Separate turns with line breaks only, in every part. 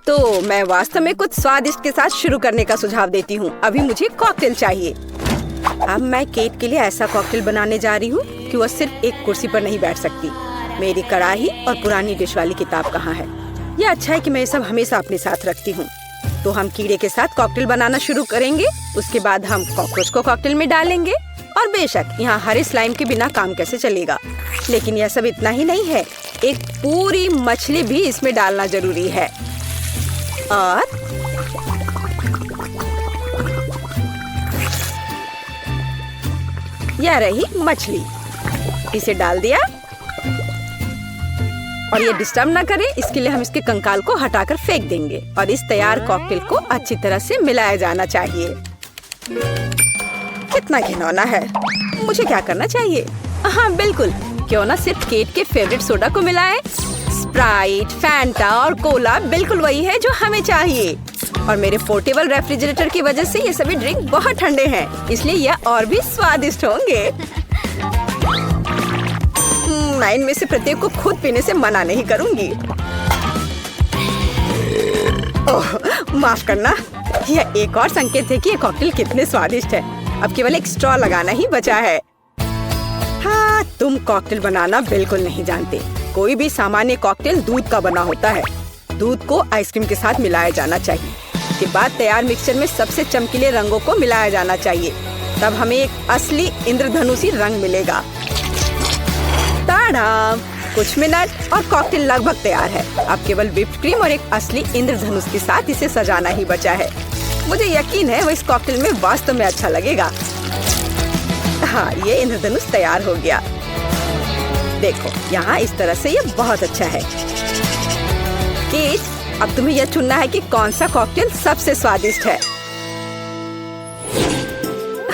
तो मैं वास्तव में कुछ स्वादिष्ट के साथ शुरू करने का सुझाव देती हूँ। अभी मुझे कॉकटेल चाहिए। अब मैं केट के लिए ऐसा कॉकटेल बनाने जा रही हूँ कि वह सिर्फ एक कुर्सी पर नहीं बैठ सकती। मेरी कढ़ाई और पुरानी डिश वाली किताब कहाँ है? यह अच्छा है कि मैं ये सब हमेशा अपने साथ रखती हूँ। तो हम कीड़े के साथ कॉकटेल बनाना शुरू करेंगे। उसके बाद हम कॉकरोच को कॉकटेल में डालेंगे। और बेशक यहाँ हरे स्लाइम के बिना काम कैसे चलेगा। लेकिन यह सब इतना ही नहीं है, एक पूरी मछली भी इसमें डालना जरूरी है। और यह रही मछली, इसे डाल दिया। और ये डिस्टर्ब ना करे, इसके लिए हम इसके कंकाल को हटाकर फेंक देंगे। और इस तैयार कॉकटेल को अच्छी तरह से मिलाया जाना चाहिए। कितना घिनौना है। मुझे क्या करना चाहिए? हाँ बिल्कुल, क्यों ना सिर्फ केट के फेवरेट सोडा को मिलाएं। स्प्राइट, फैंटा और कोला बिल्कुल वही है जो हमें चाहिए। और मेरे पोर्टेबल रेफ्रिजरेटर की वजह से ये सभी ड्रिंक बहुत ठंडे हैं, इसलिए यह और भी स्वादिष्ट होंगे। मैं इनमें से प्रत्येक को खुद पीने से मना नहीं करूंगी। ओह, माफ करना। यह एक और संकेत है कि ये कॉकटेल कितने स्वादिष्ट है। अब केवल एक स्ट्रॉ लगाना ही बचा है। हाँ, तुम कॉकटेल बनाना बिल्कुल नहीं जानते। कोई भी सामान्य कॉकटेल दूध का बना होता है। दूध को आइसक्रीम के साथ मिलाया जाना चाहिए। के बाद तैयार मिक्सचर में सबसे चमकीले रंगों को मिलाया जाना चाहिए। तब हमें एक असली इंद्रधनुषी रंग मिलेगा। ताड़ाम! कुछ मिनट और कॉकटेल लगभग तैयार है। अब केवल व्हिप्ड क्रीम और एक असली इंद्रधनुष के साथ इसे सजाना ही बचा है। मुझे यकीन है वो इस कॉकटेल में वास्तव में अच्छा लगेगा। हाँ, ये इंद्रधनुष तैयार हो गया। देखो, यहाँ इस तरह से ये बहुत अच्छा है। केट, अब तुम्हें यह चुनना है कि कौन सा कॉकटेल सबसे स्वादिष्ट है।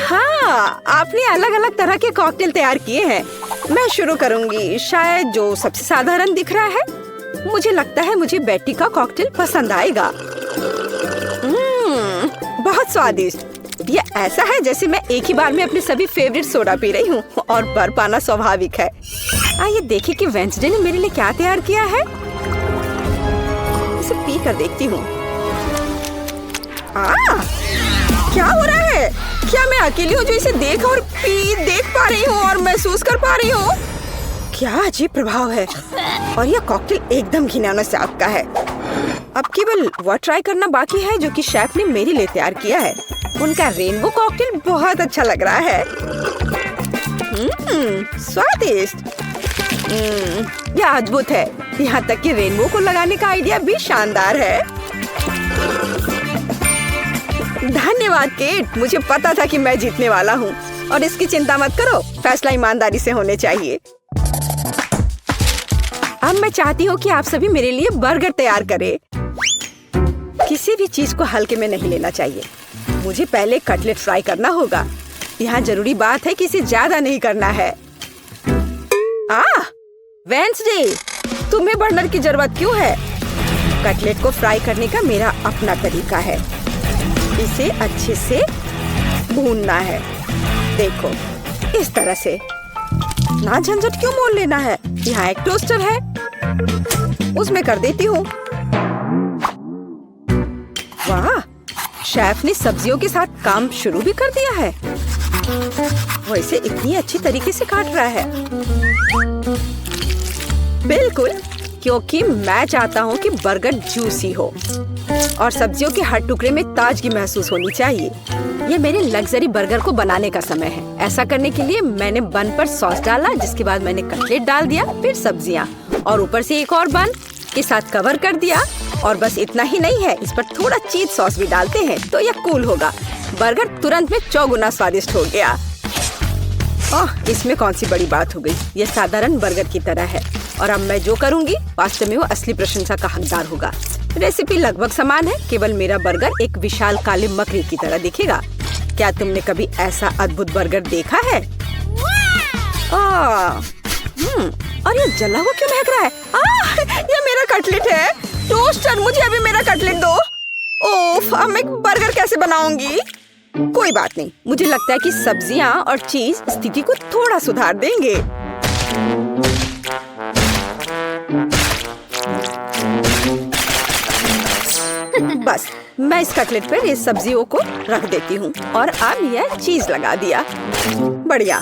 हाँ, आपने अलग अलग तरह के कॉकटेल तैयार किए हैं। मैं शुरू करूंगी, शायद जो सबसे साधारण दिख रहा है। मुझे लगता है मुझे बेटी का कॉकटेल पसंद आएगा। बहुत स्वादिष्ट। यह ऐसा है जैसे मैं एक ही बार में अपने सभी फेवरेट सोडा पी रही हूँ। और भर पाना स्वाभाविक है। आइए देखें कि वेंसडे ने मेरे लिए क्या तैयार किया है। इसे पी कर देखती हूँ। क्या हो रहा है? क्या मैं अकेली हूँ जो इसे देख पा रही हूँ और महसूस कर पा रही हूँ? क्या अजीब प्रभाव है। और यह कॉकटेल एकदम घिनौना स्वाद का है। अब केवल वह ट्राई करना बाकी है जो कि शेफ ने मेरे लिए तैयार किया है। उनका रेनबो कॉकटेल बहुत अच्छा लग रहा है। स्वादिष्ट। यह अद्भुत है। यहाँ तक कि रेनबो को लगाने का आइडिया भी शानदार है। धन्यवाद केट, मुझे पता था कि मैं जीतने वाला हूँ। और इसकी चिंता मत करो, फैसला ईमानदारी से होने चाहिए। अब मैं चाहती हूँ कि आप सभी मेरे लिए बर्गर तैयार करें। किसी भी चीज को हल्के में नहीं लेना चाहिए। मुझे पहले कटलेट फ्राई करना होगा। यहाँ जरूरी बात है कि इसे ज्यादा नहीं करना है। वेंसडे, तुम्हें बर्नर की जरूरत क्यों है? कटलेट को फ्राई करने का मेरा अपना तरीका है। इसे अच्छे से भूनना है। देखो, इस तरह से। ना झंझट क्यों मोल लेना है। यहाँ एक टोस्टर है, उसमें कर देती हूँ। वाह, शेफ ने सब्जियों के साथ काम शुरू भी कर दिया है। वो इसे इतनी अच्छी तरीके से काट रहा है। बिल्कुल, क्योंकि मैं चाहता हूँ कि बर्गर जूसी हो और सब्जियों के हर टुकड़े में ताजगी महसूस होनी चाहिए। ये मेरे लग्जरी बर्गर को बनाने का समय है। ऐसा करने के लिए मैंने बन पर सॉस डाला, जिसके बाद मैंने कटलेट डाल दिया, फिर सब्जियाँ और ऊपर से एक और बन के साथ कवर कर दिया। और बस इतना ही नहीं है, इस पर थोड़ा चीज सॉस भी डालते हैं तो यह कूल होगा। बर्गर तुरंत में 4 गुना स्वादिष्ट हो गया। इसमें कौन सी बड़ी बात हो गई। यह साधारण बर्गर की तरह है और अब मैं जो करूँगी वास्तव में वो असली प्रशंसा का हकदार होगा। रेसिपी लगभग समान है, केवल मेरा बर्गर एक विशाल काले मकड़ी की तरह दिखेगा। क्या तुमने कभी ऐसा अद्भुत बर्गर देखा है? और ये जला हुआ क्यों महक रहा है? ये मेरा कटलेट है। टोस्टर, मुझे अभी मेरा कटलेट दो। ओफ, अब मैं बर्गर कैसे बनाऊंगी? कोई बात नहीं, मुझे लगता है कि सब्जियां और चीज स्थिति को थोड़ा सुधार देंगे। बस मैं इस कटलेट पर इस सब्जियों को रख देती हूँ और अब यह चीज लगा दिया। बढ़िया।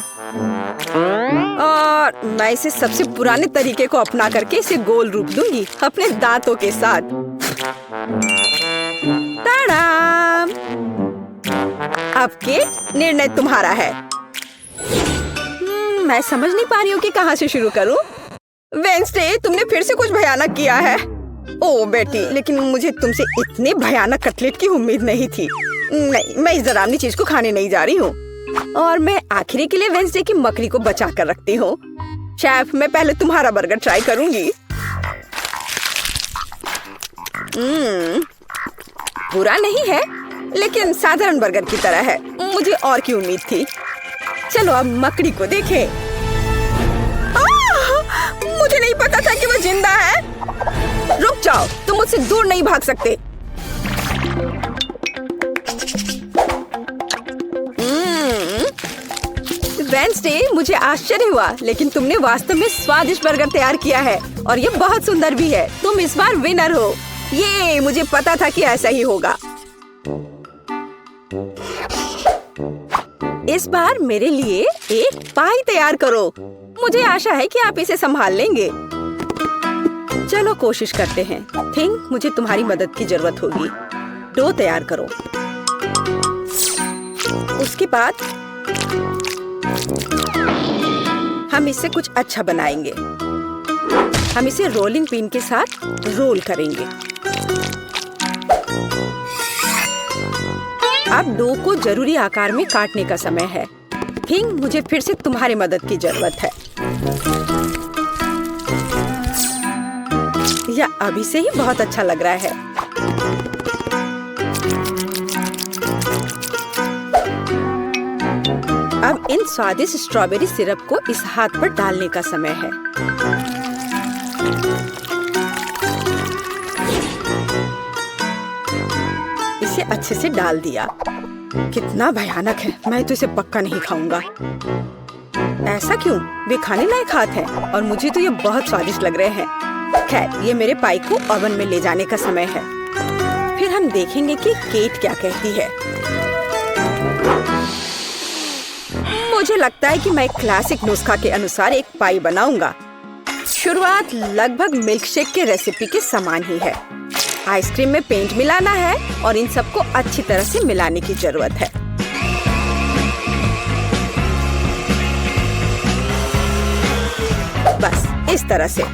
और मैं इसे सबसे पुराने तरीके को अपना करके इसे गोल रूप दूंगी अपने दांतों के साथ। ताड़ाम! अब केट, निर्णय तुम्हारा है। मैं समझ नहीं पा रही हूँ कि कहाँ से शुरू करूँ। वेंसडे, तुमने फिर से कुछ भयानक किया है। ओह बेटी, लेकिन मुझे तुमसे इतने भयानक कटलेट की उम्मीद नहीं थी। नहीं, मैं इस डरावनी चीज को खाने नहीं जा रही हूँ। और मैं आखिरी के लिए वेंसडे की मकड़ी को बचा कर रखती हूँ। शेफ, मैं पहले तुम्हारा बर्गर ट्राई करूंगी। बुरा नहीं है, लेकिन साधारण बर्गर की तरह है। मुझे और की उम्मीद थी। चलो अब मकड़ी को देखें। मुझे नहीं पता था कि वो जिंदा है। रुक जाओ, तुम मुझसे दूर नहीं भाग सकते। वेंसडे, मुझे आश्चर्य हुआ, लेकिन तुमने वास्तव में स्वादिष्ट बर्गर तैयार किया है और ये बहुत सुंदर भी है। तुम इस बार विनर हो। ये मुझे पता था कि ऐसा ही होगा। इस बार मेरे लिए एक पाई तैयार करो। मुझे आशा है कि आप इसे संभाल लेंगे। चलो कोशिश करते हैं। थिंक मुझे तुम्हारी मदद की जरूरत होगी। डो तैयार करो। उसके बाद हम इससे कुछ अच्छा बनाएंगे। हम इसे रोलिंग पिन के साथ रोल करेंगे। अब डो को जरूरी आकार में काटने का समय है। थिंक मुझे फिर से तुम्हारी मदद की जरूरत है। यह अभी से ही बहुत अच्छा लग रहा है। अब इन स्वादिष्ट स्ट्रॉबेरी सिरप को इस हाथ पर डालने का समय है। इसे अच्छे से डाल दिया। कितना भयानक है। मैं तो इसे पक्का नहीं खाऊंगा। ऐसा क्यों? वे खाने लायक हाथ हैं और मुझे तो ये बहुत स्वादिष्ट लग रहे हैं। खैर, ये मेरे पाई को ओवन में ले जाने का समय है। फिर हम देखेंगे कि केट क्या कहती है। मुझे लगता है कि मैं क्लासिक नुस्खा के अनुसार एक पाई बनाऊंगा। शुरुआत लगभग मिल्कशेक के रेसिपी के समान ही है। आइसक्रीम में पेंट मिलाना है और इन सबको अच्छी तरह से मिलाने की जरूरत है। बस इस तरह से।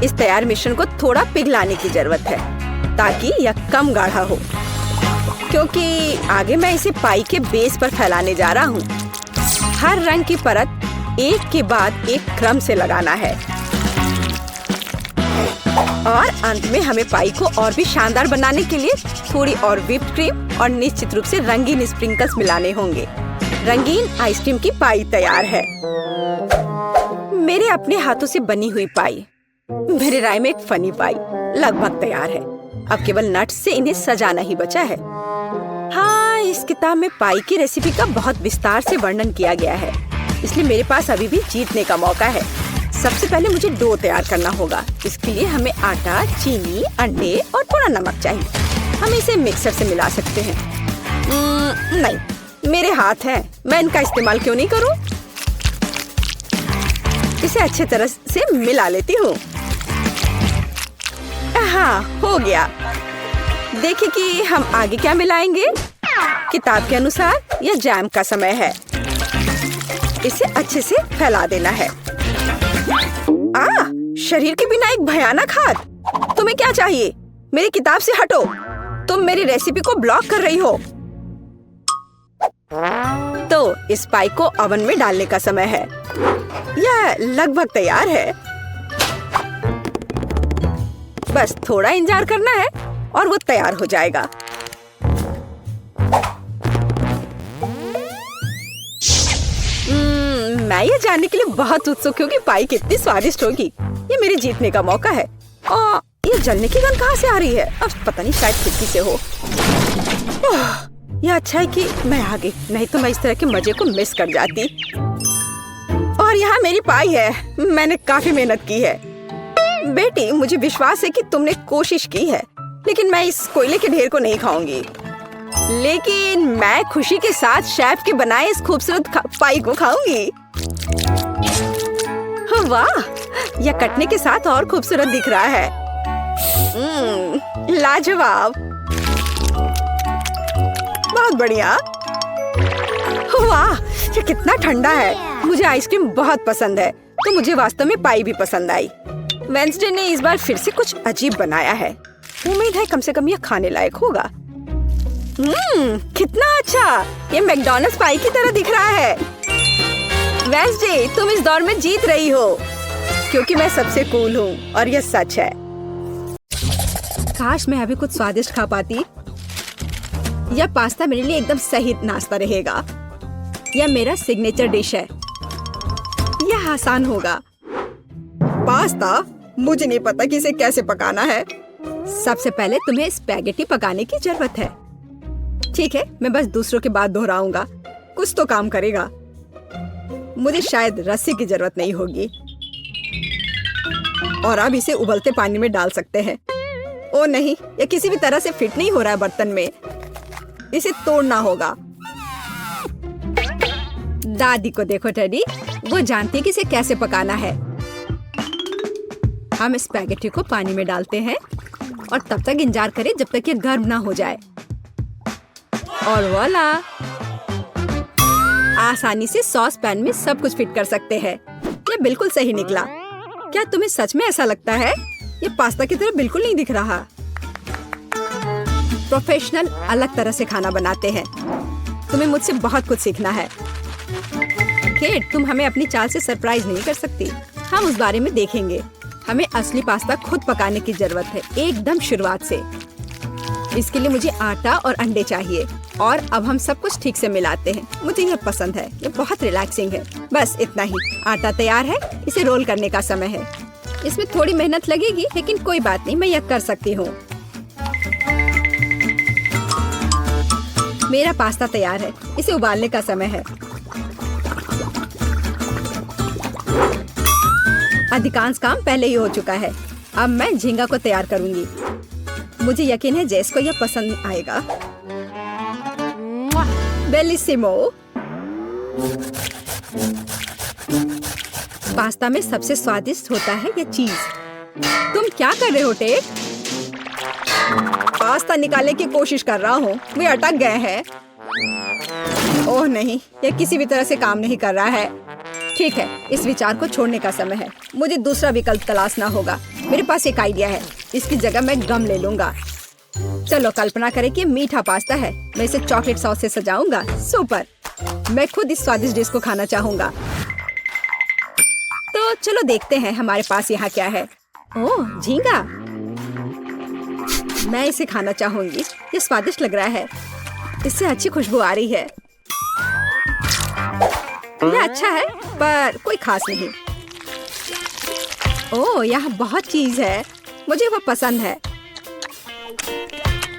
इस तैयार मिश्रण को थोड़ा पिघलाने की जरूरत है ताकि यह कम गाढ़ा हो, क्योंकि आगे मैं इसे पाई के बेस पर फैलाने जा रहा हूँ। हर रंग की परत एक के बाद एक क्रम से लगाना है और अंत में हमें पाई को और भी शानदार बनाने के लिए थोड़ी और व्हिप्ड क्रीम और निश्चित रूप से रंगीन स्प्रिंकल्स मिलाने होंगे। रंगीन आइसक्रीम की पाई तैयार है। मेरे अपने हाथों से बनी हुई पाई, मेरे राय में एक फनी पाई, लगभग तैयार है। अब केवल नट्स से इन्हें सजाना ही बचा है। हाँ, इस किताब में पाई की रेसिपी का बहुत विस्तार से वर्णन किया गया है, इसलिए मेरे पास अभी भी जीतने का मौका है। सबसे पहले मुझे डो तैयार करना होगा। इसके लिए हमें आटा, चीनी, अंडे और थोड़ा नमक चाहिए। हम इसे मिक्सर से मिला सकते हैं। नहीं, मेरे हाथ हैं, मैं इनका इस्तेमाल क्यों नहीं करूं? इसे अच्छे तरह से मिला लेती हूँ। हाँ, हो गया। देखिए कि हम आगे क्या मिलाएंगे। किताब के अनुसार यह जैम का समय है। इसे अच्छे से फैला देना है। शरीर के बिना एक भयानक हाथ। तुम्हें क्या चाहिए? मेरी किताब से हटो। तुम मेरी रेसिपी को ब्लॉक कर रही हो। तो इस पाई को ओवन में डालने का समय है। यह लगभग तैयार है। बस थोड़ा इंतजार करना है और वो तैयार हो जाएगा। मैं ये जानने के लिए बहुत उत्सुक हूँ कि पाई कितनी स्वादिष्ट होगी। ये मेरे जीतने का मौका है। और ये जलने की गंध कहाँ से आ रही है? अब पता नहीं, शायद खिड़की से हो। यह अच्छा है कि मैं आ गई, नहीं तो मैं इस तरह के मजे को मिस कर जाती। और यहाँ मेरी पाई है। मैंने काफी मेहनत की है। बेटी, मुझे विश्वास है कि तुमने कोशिश की है। लेकिन मैं इस कोयले के ढेर को नहीं खाऊंगी। लेकिन मैं खुशी के साथ शेफ के बनाए इस खूबसूरत पाई को खाऊंगी। वाह, यह कटने के साथ और खूबसूरत दिख रहा है। लाजवाब, बहुत बढ़िया। वाह, ये कितना ठंडा है। मुझे आइसक्रीम बहुत पसंद है, तो मुझे वास्तव में पाई भी पसंद आई। वेंसडे ने इस बार फिर से कुछ अजीब बनाया है। उम्मीद है कम से कम यह खाने लायक होगा। कितना अच्छा, ये मैकडॉनल्ड्स पाई की तरह दिख रहा है। वेंसडे, तुम इस दौर में जीत रही हो, क्योंकि मैं सबसे कूल हूँ और यह सच है। काश मैं अभी कुछ स्वादिष्ट खा पाती। यह पास्ता मेरे लिए एकदम सही नाश्ता रहेगा। यह मेरा सिग्नेचर डिश है। यह आसान होगा। पास्ता? मुझे नहीं पता कि इसे कैसे पकाना है। सबसे पहले तुम्हें स्पैगेटी पकाने की जरूरत है। ठीक है, मैं बस दूसरों के बाद दोहराऊंगा। कुछ तो काम करेगा। मुझे शायद रस्सी की जरूरत नहीं होगी। और अब इसे उबलते पानी में डाल सकते हैं। ओ नहीं, यह किसी भी तरह से फिट नहीं हो रहा है बर्तन में। इसे तोड़ना होगा। दादी को देखो टेडी, वो जानती है कि इसे कैसे पकाना है। हम स्पैगेटी को पानी में डालते हैं और तब तक इंतजार करें जब तक ये गर्म ना हो जाए। और वाला, आसानी से सॉस पैन में सब कुछ फिट कर सकते हैं। ये बिल्कुल सही निकला। क्या तुम्हें सच में ऐसा लगता है? ये पास्ता की तरह बिल्कुल नहीं दिख रहा। प्रोफेशनल अलग तरह से खाना बनाते हैं। तुम्हें मुझसे बहुत कुछ सीखना है। केट, तुम हमें अपनी चाल से सरप्राइज नहीं कर सकती। हम उस बारे में देखेंगे। हमें असली पास्ता खुद पकाने की जरूरत है, एकदम शुरुआत से। इसके लिए मुझे आटा और अंडे चाहिए। और अब हम सब कुछ ठीक से मिलाते हैं। मुझे यह पसंद है, ये बहुत रिलैक्सिंग है। बस इतना ही। आटा तैयार है, इसे रोल करने का समय है। इसमें थोड़ी मेहनत लगेगी, लेकिन कोई बात नहीं, मैं यह कर सकती हूँ। मेरा पास्ता तैयार है, इसे उबालने का समय है। अधिकांश काम पहले ही हो चुका है। अब मैं झींगा को तैयार करूंगी। मुझे यकीन है जेस को यह पसंद आएगा। बेलिसिमो। पास्ता में सबसे स्वादिष्ट होता है यह चीज। तुम क्या कर रहे हो टेड? पास्ता निकालने की कोशिश कर रहा हूँ, वे अटक गए हैं। ओह नहीं, यह किसी भी तरह से काम नहीं कर रहा है। ठीक है, इस विचार को छोड़ने का समय है। मुझे दूसरा विकल्प तलाशना होगा। मेरे पास एक आइडिया है। इसकी जगह मैं गम ले लूंगा। चलो कल्पना करें कि मीठा पास्ता है। मैं इसे चॉकलेट सॉस से सजाऊंगा। सुपर! मैं खुद इस स्वादिष्ट डिश को खाना चाहूंगा। तो चलो देखते हैं हमारे पास यहाँ क्या है। ओह, झींगा। मैं इसे खाना चाहूंगी। ये स्वादिष्ट लग रहा है। इससे अच्छी खुशबू आ रही है। यह अच्छा है, पर कोई खास नहीं। ओह, यहाँ बहुत चीज है। मुझे वो पसंद है।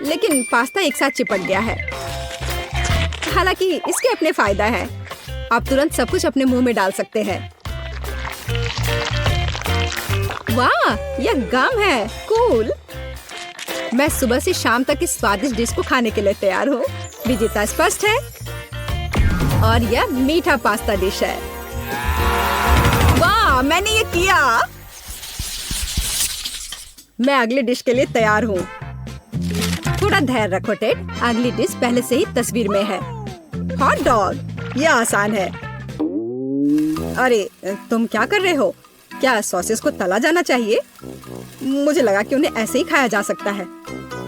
लेकिन पास्ता एक साथ चिपक गया है। हालांकि इसके अपने फायदा है। आप तुरंत सब कुछ अपने मुंह में डाल सकते हैं। वाह, यह गम है। कूल। मैं सुबह से शाम तक इस स्वादिष्ट डिश को खाने के लिए तैयार हूँ। विजेता स्पष्ट है। और यह मीठा पास्ता डिश है। वाह, मैंने ये किया। मैं अगली डिश के लिए तैयार हूँ। थोड़ा धैर्य रखो टेड, अगली डिश पहले से ही तस्वीर में है। Hot dog. यह आसान है। अरे, तुम क्या कर रहे हो? क्या सॉसेस को तला जाना चाहिए? मुझे लगा कि उन्हें ऐसे ही खाया जा सकता है।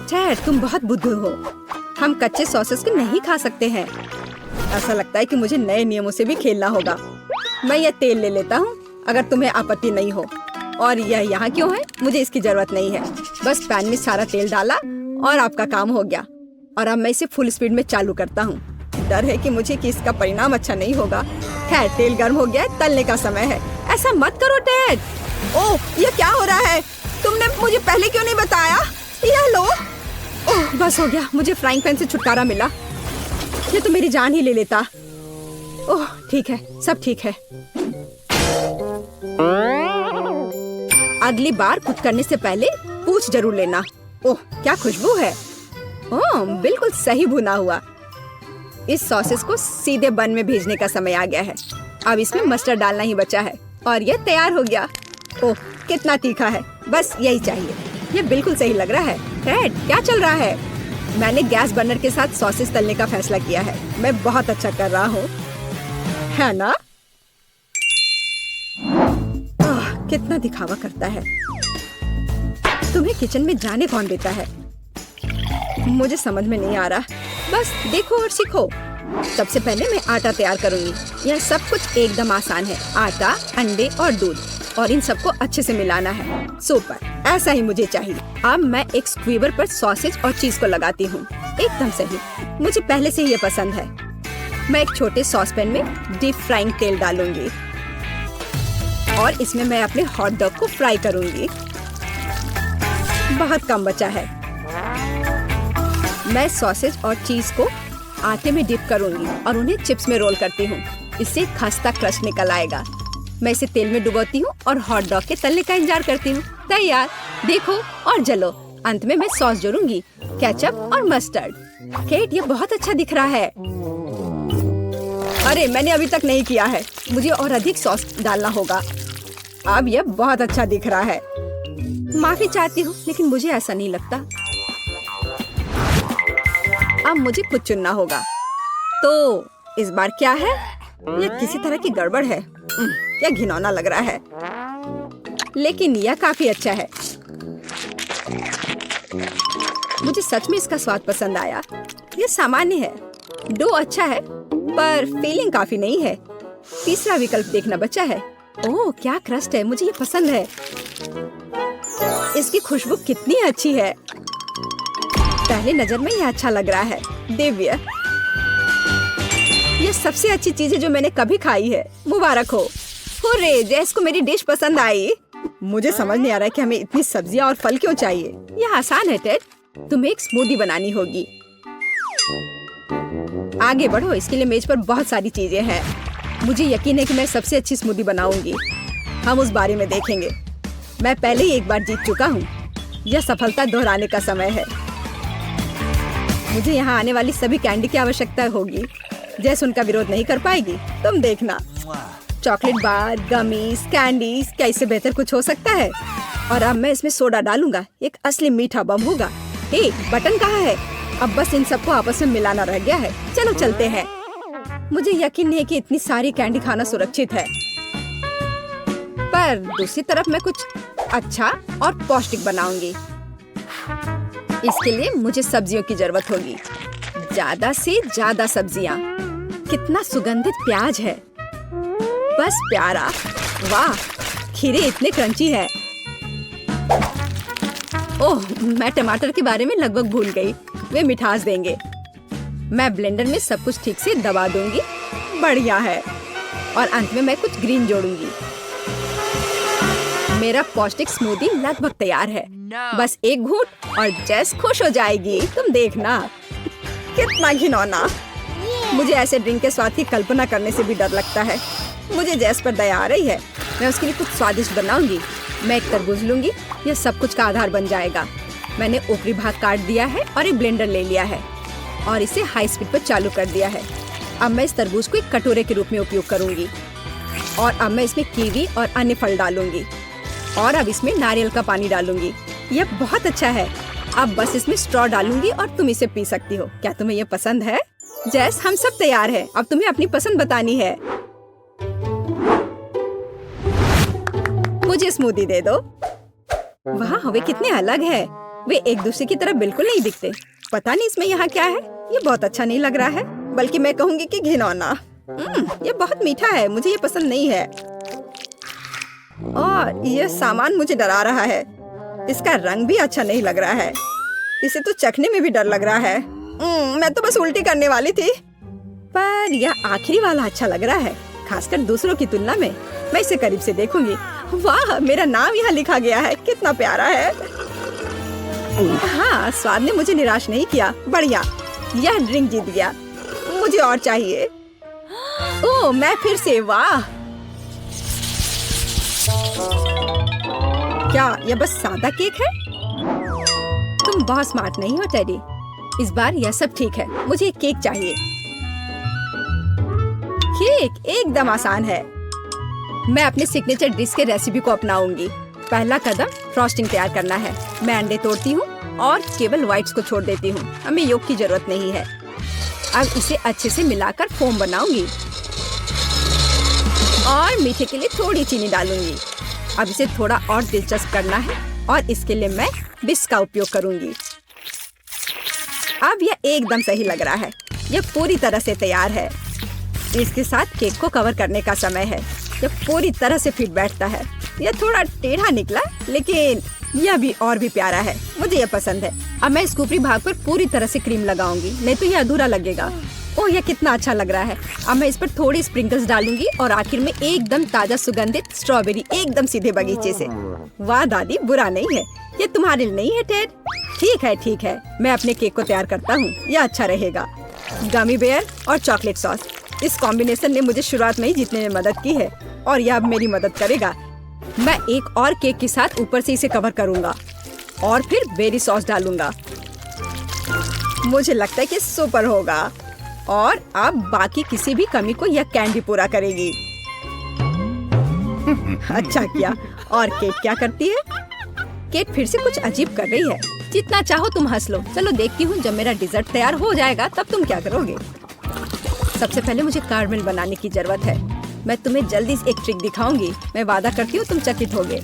टेड, तुम बहुत बुद्धू हो। हम कच्चे सॉसेस को नहीं खा सकते हैं। ऐसा लगता है कि मुझे नए नियमों से भी खेलना होगा। मैं यह तेल ले लेता हूँ, अगर तुम्हें आपत्ति नहीं हो। और यह यहाँ क्यों है? मुझे इसकी जरूरत नहीं है। बस पैन में सारा तेल डाला और आपका काम हो गया। और अब मैं इसे फुल स्पीड में चालू करता हूँ। डर है कि मुझे कि इसका परिणाम अच्छा नहीं होगा। खैर, तेल गर्म हो गया है, तलने का समय है। ऐसा मत करो टेड। ओह, यह क्या हो रहा है? तुमने मुझे पहले क्यों नहीं बताया? यह लो। ओह, बस हो गया। मुझे फ्राइंग पैन से छुटकारा मिला। ये तो मेरी जान ही ले लेता। ओह, ठीक है, सब ठीक है। अगली बार कुछ करने से पहले पूछ जरूर लेना। ओह, क्या खुशबू है। ओह, बिल्कुल सही भुना हुआ। इस सॉसेस को सीधे बन में भेजने का समय आ गया है। अब इसमें मस्टर्ड डालना ही बचा है और ये तैयार हो गया। ओह, कितना तीखा है, बस यही चाहिए। ये बिल्कुल सही लग रहा है। टेड, क्या चल रहा है? मैंने गैस बर्नर के साथ सॉसेस तलने का फैसला किया है। मैं बहुत अच्छा कर रहा हूँ, है ना? कितना दिखावा करता है। तुम्हें किचन में जाने कौन देता है? मुझे समझ में नहीं आ रहा। बस देखो और सीखो। सबसे पहले मैं आटा तैयार करूंगी। यह सब कुछ एकदम आसान है। आटा, अंडे और दूध, और इन सबको अच्छे से मिलाना है। सुपर, ऐसा ही मुझे चाहिए। अब मैं एक स्क्वीवर पर सॉसेज और चीज को लगाती हूँ। एकदम सही, मुझे पहले से ही ये पसंद है। मैं एक छोटे सॉस पैन में डीप फ्राइंग तेल डालूंगी और इसमें मैं अपने हॉट डॉग को फ्राई करूंगी। बहुत कम बचा है। मैं सॉसेज और चीज को आटे में डिप करूंगी और उन्हें चिप्स में रोल करती हूँ। इससे खस्ता क्रस्ट निकल आएगा। मैं इसे तेल में डुबोती हूँ और हॉट डॉग के तलने का इंतजार करती हूँ। तैयार, देखो और जलो। अंत में मैं सॉस जोड़ूंगी, केचप और मस्टर्ड। केट, ये बहुत अच्छा दिख रहा है। अरे, मैंने अभी तक नहीं किया है। मुझे और अधिक सॉस डालना होगा। अब यह बहुत अच्छा दिख रहा है। माफी चाहती हूँ, लेकिन मुझे ऐसा नहीं लगता। अब मुझे कुछ चुनना होगा। तो इस बार क्या है? यह किसी तरह की गड़बड़ है। यह घिनौना लग रहा है, लेकिन यह काफी अच्छा है। मुझे सच में इसका स्वाद पसंद आया। यह सामान्य है। डो अच्छा है, पर फीलिंग काफी नहीं है। तीसरा विकल्प देखना बचा है। ओह, क्या क्रस्ट है, मुझे ये पसंद है। इसकी खुशबू कितनी अच्छी है। पहले नजर में यह अच्छा लग रहा है। दिव्य, यह सबसे अच्छी चीज है जो मैंने कभी खाई है। मुबारक हो। हुर्रे, जैस को मेरी डिश पसंद आई। मुझे समझ नहीं आ रहा है कि हमें इतनी सब्जियां और फल क्यों चाहिए। यह आसान है टेड, तुम्हें एक स्मूदी बनानी होगी। आगे बढ़ो, इसके लिए मेज पर बहुत सारी चीजें हैं। मुझे यकीन है कि मैं सबसे अच्छी स्मूदी बनाऊंगी। हम उस बारे में देखेंगे। मैं पहले ही एक बार जीत चुका हूँ। यह सफलता दोहराने का समय है। मुझे यहाँ आने वाली सभी कैंडी की आवश्यकता होगी। जैस उनका विरोध नहीं कर पाएगी, तुम देखना। चॉकलेट बार, गमीज, कैंडीज, क्या इससे बेहतर कुछ हो सकता है? और अब मैं इसमें सोडा डालूंगा। एक असली मीठा बम होगा। हे, बटन कहाँ है? अब बस इन सबको आपस में मिलाना रह गया है। चलो चलते हैं। मुझे यकीन नहीं कि इतनी सारी कैंडी खाना सुरक्षित है, पर दूसरी तरफ मैं कुछ अच्छा और पौष्टिक बनाऊंगी। इसके लिए मुझे सब्जियों की जरूरत होगी। ज्यादा से ज्यादा सब्जियाँ। कितना सुगंधित प्याज है, बस प्यारा। वाह, खीरे इतने क्रंची है। ओह, मैं टमाटर के बारे में लगभग भूल गई। वे मिठास देंगे। मैं ब्लेंडर में सब कुछ ठीक से दबा दूंगी। बढ़िया है। और अंत में मैं कुछ ग्रीन जोड़ूंगी। मेरा पौष्टिक स्मूदी लगभग तैयार है। बस एक घूंट और जेस खुश हो जाएगी। तुम देखना। कितना घिनौना। मुझे ऐसे ड्रिंक के स्वाद की कल्पना करने से भी डर लगता है। मुझे जेस पर दया आ रही है। मैं उसके लिए कुछ स्वादिष्ट बनाऊंगी। मैं एक तरबूज लूंगी। यह सब कुछ का आधार बन जाएगा। मैंने ऊपरी भाग काट दिया है और एक ब्लेंडर ले लिया है और इसे हाई स्पीड पर चालू कर दिया है। अब मैं इस तरबूज को एक कटोरे के रूप में उपयोग करूंगी और अब मैं इसमें कीवी और अन्य फल डालूंगी और अब इसमें नारियल का पानी डालूंगी। यह बहुत अच्छा है। अब बस इसमें स्ट्रॉ डालूंगी और तुम इसे पी सकती हो। क्या तुम्हें यह पसंद है? जैस, हम सब तैयार हैं। अब तुम्हें अपनी पसंद बतानी है। मुझे स्मूदी दे दो। वाह, वे कितने अलग है। वे एक दूसरे की तरह बिल्कुल नहीं दिखते। पता नहीं इसमें यहाँ क्या है। ये बहुत अच्छा नहीं लग रहा है, बल्कि मैं कहूँगी कि घिनौना। ये बहुत मीठा है। मुझे ये पसंद नहीं है और यह सामान मुझे डरा रहा है। इसका रंग भी अच्छा नहीं लग रहा है। इसे तो चखने में भी डर लग रहा है। मैं तो बस उल्टी करने वाली थी, पर यह आखिरी वाला अच्छा लग रहा है, खासकर दूसरों की तुलना में। मैं इसे करीब से देखूंगी। वाह, मेरा नाम यहाँ लिखा गया है। कितना प्यारा है। हाँ, स्वाद ने मुझे निराश नहीं किया। बढ़िया, यह ड्रिंक जीत गया। मुझे और चाहिए। ओह, मैं फिर से। वाह, क्या यह बस सादा केक है? तुम बहुत स्मार्ट नहीं हो टेडी। इस बार यह सब ठीक है, मुझे एक केक चाहिए। केक एकदम आसान है। मैं अपने सिग्नेचर डिश के रेसिपी को अपनाऊंगी। पहला कदम फ्रॉस्टिंग तैयार करना है। मैं अंडे तोड़ती हूँ और केवल व्हाइट्स को छोड़ देती हूँ। हमें योग की जरूरत नहीं है। अब इसे अच्छे से मिलाकर फोम बनाऊंगी और मीठे के लिए थोड़ी चीनी डालूंगी। अब इसे थोड़ा और दिलचस्प करना है और इसके लिए मैं विस्क का उपयोग करूंगी। अब यह एकदम सही लग रहा है। यह पूरी तरह से तैयार है। इसके साथ केक को कवर करने का समय है। यह पूरी तरह से फिट बैठता है। यह थोड़ा टेढ़ा निकला, लेकिन यह भी और भी प्यारा है। मुझे यह पसंद है। अब मैं इसके ऊपरी भाग पर पूरी तरह से क्रीम लगाऊंगी, नहीं तो यह अधूरा लगेगा। ओह, यह कितना अच्छा लग रहा है। अब मैं इस पर थोड़ी स्प्रिंकल्स डालूंगी और आखिर में एकदम ताजा सुगंधित स्ट्रॉबेरी, एकदम सीधे बगीचे से। वाह दादी, बुरा नहीं है। ये तुम्हारे लिए नहीं है टेड। ठीक है, मैं अपने केक को तैयार करता हूँ। यह अच्छा रहेगा। गमी बेयर और चॉकलेट सॉस, इस कॉम्बिनेशन ने मुझे शुरुआत में ही जीतने में मदद की है और यह अब मेरी मदद करेगा। मैं एक और केक के साथ ऊपर से इसे कवर करूंगा और फिर बेरी सॉस डालूंगा। मुझे लगता है कि सुपर होगा और अब बाकी किसी भी कमी को यह कैंडी पूरा करेगी। अच्छा किया। और केट क्या करती है? केट फिर से कुछ अजीब कर रही है। जितना चाहो तुम हंस लो। चलो देखती हूँ, जब मेरा डिजर्ट तैयार हो जाएगा तब तुम क्या करोगे। सबसे पहले मुझे कारमेल बनाने की जरूरत है। मैं तुम्हें जल्दी एक ट्रिक दिखाऊंगी। मैं वादा करती हूँ तुम चकित होगे।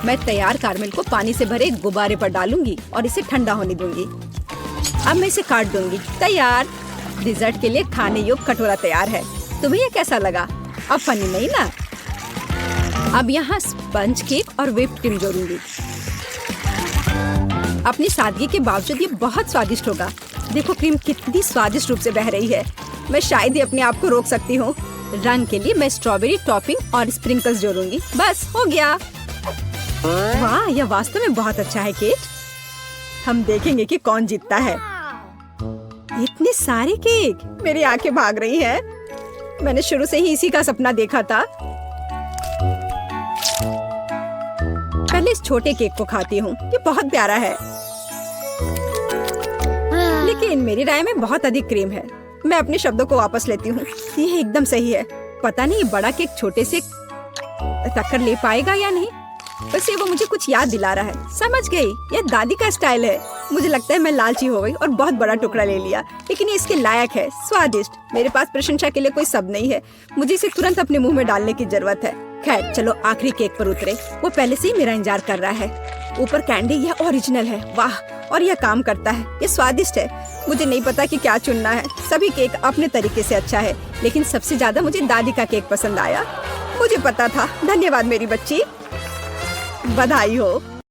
मैं तैयार कारमेल को पानी से भरे गुब्बारे पर डालूंगी और इसे ठंडा होने दूंगी। अब मैं इसे काट दूंगी। तैयार। डिजर्ट के लिए खाने योग्य कटोरा तैयार है। तुम्हें यह कैसा लगा? अब फनी नहीं ना? अब यहाँ स्पंज केक और व्हिप्ड क्रीम जोड़ूंगी। अपनी सादगी के बावजूद ये बहुत स्वादिष्ट होगा। देखो क्रीम कितनी स्वादिष्ट रूप से बह रही है। मैं शायद ही अपने आप को रोक सकती हूँ। रंग के लिए मैं स्ट्रॉबेरी टॉपिंग और स्प्रिंकल्स जोड़ूंगी। बस हो गया। वाह, यह वास्तव में बहुत अच्छा है केट। हम देखेंगे कि कौन जीतता है। इतने सारे केक, मेरी आंखें भाग रही हैं। मैंने शुरू से ही इसी का सपना देखा था। पहले इस छोटे केक को खाती हूँ। ये बहुत प्यारा है, लेकिन मेरी राय में बहुत अधिक क्रीम है। मैं अपने शब्दों को वापस लेती हूँ। यह एकदम सही है। पता नहीं बड़ा केक छोटे से टक्कर ले पाएगा या नहीं। वैसे वो मुझे कुछ याद दिला रहा है। समझ गई, यह दादी का स्टाइल है। मुझे लगता है मैं लालची हो गई और बहुत बड़ा टुकड़ा ले लिया, लेकिन ये इसके लायक है। स्वादिष्ट। मेरे पास प्रशंसा के लिए कोई शब्द नहीं है। मुझे इसे तुरंत अपने मुंह में डालने की जरूरत है। खैर चलो आखिरी केक पर उतरे। वो पहले से ही मेरा इंतजार कर रहा है। ऊपर कैंडी, यह ओरिजिनल है। वाह, और यह काम करता है। यह स्वादिष्ट है। मुझे नहीं पता कि क्या चुनना है। सभी केक अपने तरीके से अच्छा है, लेकिन सबसे ज्यादा मुझे दादी का केक पसंद आया। मुझे पता था। धन्यवाद मेरी बच्ची। बधाई हो।